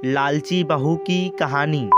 लालची बहू की कहानी।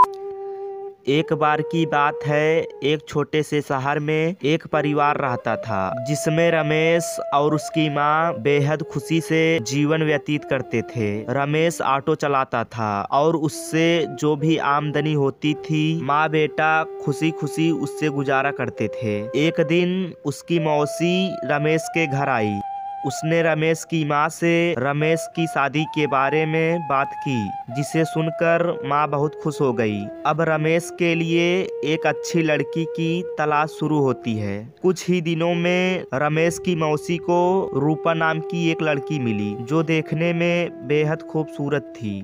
एक बार की बात है, एक छोटे से शहर में एक परिवार रहता था जिसमें रमेश और उसकी माँ बेहद खुशी से जीवन व्यतीत करते थे। रमेश ऑटो चलाता था और उससे जो भी आमदनी होती थी माँ बेटा खुशी खुशी उससे गुजारा करते थे। एक दिन उसकी मौसी रमेश के घर आई। उसने रमेश की माँ से रमेश की शादी के बारे में बात की, जिसे सुनकर माँ बहुत खुश हो गई। अब रमेश के लिए एक अच्छी लड़की की तलाश शुरू होती है। कुछ ही दिनों में रमेश की मौसी को रूपा नाम की एक लड़की मिली, जो देखने में बेहद खूबसूरत थी।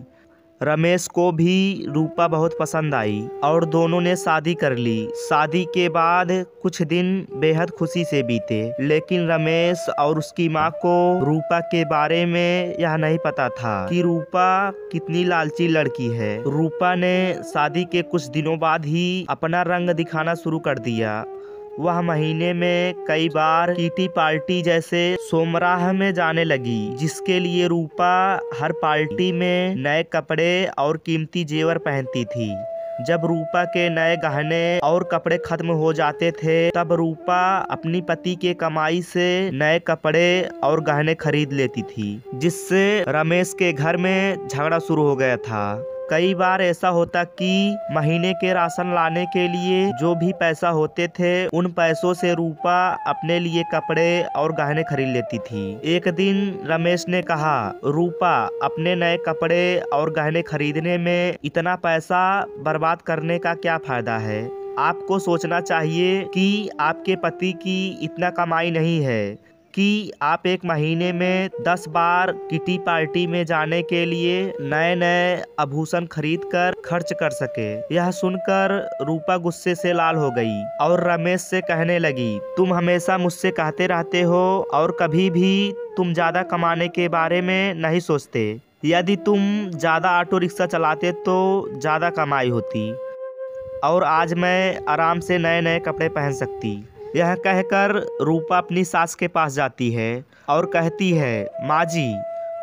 रमेश को भी रूपा बहुत पसंद आई और दोनों ने शादी कर ली। शादी के बाद कुछ दिन बेहद खुशी से बीते, लेकिन रमेश और उसकी माँ को रूपा के बारे में यह नहीं पता था कि रूपा कितनी लालची लड़की है। रूपा ने शादी के कुछ दिनों बाद ही अपना रंग दिखाना शुरू कर दिया। वह महीने में कई बार किटी पार्टी जैसे सोमराह में जाने लगी, जिसके लिए रूपा हर पार्टी में नए कपड़े और कीमती जेवर पहनती थी। जब रूपा के नए गहने और कपड़े खत्म हो जाते थे, तब रूपा अपनी पति के कमाई से नए कपड़े और गहने खरीद लेती थी, जिससे रमेश के घर में झगड़ा शुरू हो गया था। कई बार ऐसा होता कि महीने के राशन लाने के लिए जो भी पैसा होते थे, उन पैसों से रूपा अपने लिए कपड़े और गहने खरीद लेती थी। एक दिन रमेश ने कहा, रूपा, अपने नए कपड़े और गहने खरीदने में इतना पैसा बर्बाद करने का क्या फायदा है। आपको सोचना चाहिए कि आपके पति की इतना कमाई नहीं है कि आप एक महीने में 10 बार किटी पार्टी में जाने के लिए नए नए आभूषण खरीद कर खर्च कर सके। यह सुनकर रूपा गुस्से से लाल हो गई और रमेश से कहने लगी, तुम हमेशा मुझसे कहते रहते हो और कभी भी तुम ज्यादा कमाने के बारे में नहीं सोचते। यदि तुम ज्यादा ऑटो रिक्शा चलाते तो ज्यादा कमाई होती और आज मैं आराम से नए नए कपड़े पहन सकती। यह कहकर रूपा अपनी सास के पास जाती है और कहती है, माँ जी,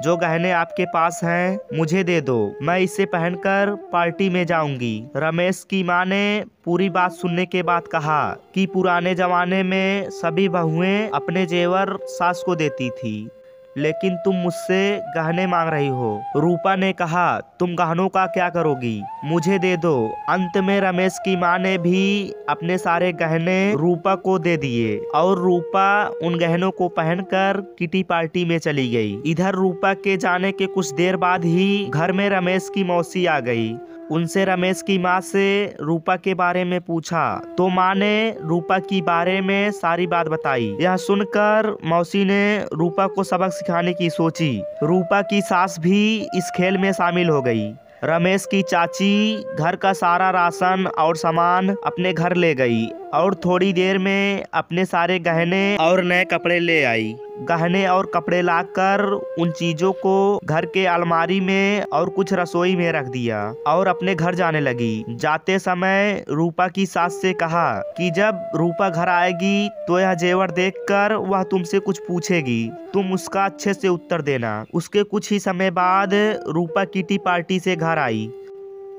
जो गहने आपके पास हैं मुझे दे दो, मैं इसे पहनकर पार्टी में जाऊंगी। रमेश की माँ ने पूरी बात सुनने के बाद कहा कि पुराने जमाने में सभी बहुएं अपने जेवर सास को देती थी, लेकिन तुम मुझसे गहने मांग रही हो। रूपा ने कहा, तुम गहनों का क्या करोगी, मुझे दे दो। अंत में रमेश की माँ ने भी अपने सारे गहने रूपा को दे दिए और रूपा उन गहनों को पहनकर किटी पार्टी में चली गई। इधर रूपा के जाने के कुछ देर बाद ही घर में रमेश की मौसी आ गई। उनसे रमेश की माँ से रूपा के बारे में पूछा तो माँ ने रूपा की बारे में सारी बात बताई। यह सुनकर मौसी ने रूपा को सबक सिखाने की सोची। रूपा की सास भी इस खेल में शामिल हो गई। रमेश की चाची घर का सारा राशन और सामान अपने घर ले गई और थोड़ी देर में अपने सारे गहने और नए कपड़े ले आई। गहने और कपड़े लाकर उन चीजों को घर के अलमारी में और कुछ रसोई में रख दिया और अपने घर जाने लगी। जाते समय रूपा की सास से कहा कि जब रूपा घर आएगी तो यह जेवर देखकर वह तुमसे कुछ पूछेगी, तुम उसका अच्छे से उत्तर देना। उसके कुछ ही समय बाद रूपा किटी पार्टी से घर आई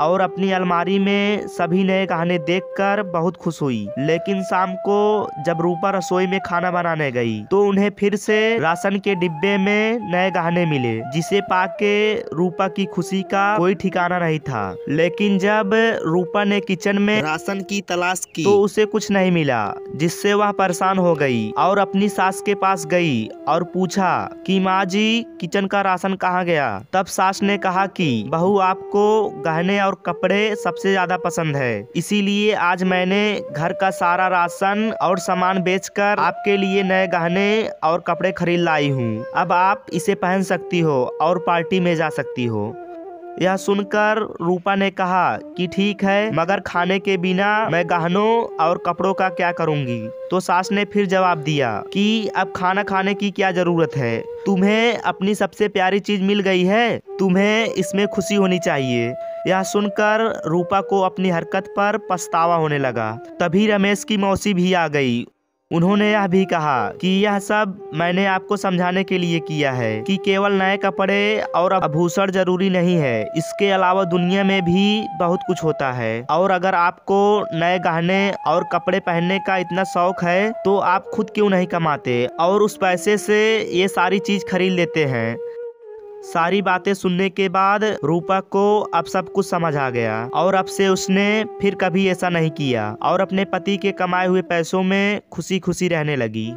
और अपनी अलमारी में सभी नए गहने देखकर बहुत खुश हुई। लेकिन शाम को जब रूपा रसोई में खाना बनाने गई तो उन्हें फिर से राशन के डिब्बे में नए गहने मिले, जिसे पाके रूपा की खुशी का कोई ठिकाना नहीं था। लेकिन जब रूपा ने किचन में राशन की तलाश की तो उसे कुछ नहीं मिला, जिससे वह परेशान हो गई और अपनी सास के पास गई और पूछा कि माँ जी, किचन का राशन कहाँ गया। तब सास ने कहा कि बहू, आपको गहने और कपड़े सबसे ज्यादा पसंद है, इसीलिए आज मैंने घर का सारा राशन और सामान बेचकर आपके लिए नए गहने और कपड़े खरीद लाई हूँ। अब आप इसे पहन सकती हो और पार्टी में जा सकती हो। यह सुनकर रूपा ने कहा कि ठीक है, मगर खाने के बिना मैं गहनों और कपड़ों का क्या करूंगी। तो सास ने फिर जवाब दिया कि अब खाना खाने की क्या जरूरत है, तुम्हें अपनी सबसे प्यारी चीज मिल गई है, तुम्हें इसमें खुशी होनी चाहिए। यह सुनकर रूपा को अपनी हरकत पर पछतावा होने लगा। तभी रमेश की मौसी भी आ गई। उन्होंने यह भी कहा कि यह सब मैंने आपको समझाने के लिए किया है कि केवल नए कपड़े और आभूषण जरूरी नहीं है, इसके अलावा दुनिया में भी बहुत कुछ होता है। और अगर आपको नए गहने और कपड़े पहनने का इतना शौक है तो आप खुद क्यों नहीं कमाते और उस पैसे से ये सारी चीज खरीद लेते हैं। सारी बातें सुनने के बाद रूपक को अब सब कुछ समझ आ गया और अब से उसने फिर कभी ऐसा नहीं किया और अपने पति के कमाए हुए पैसों में खुशी खुशी रहने लगी।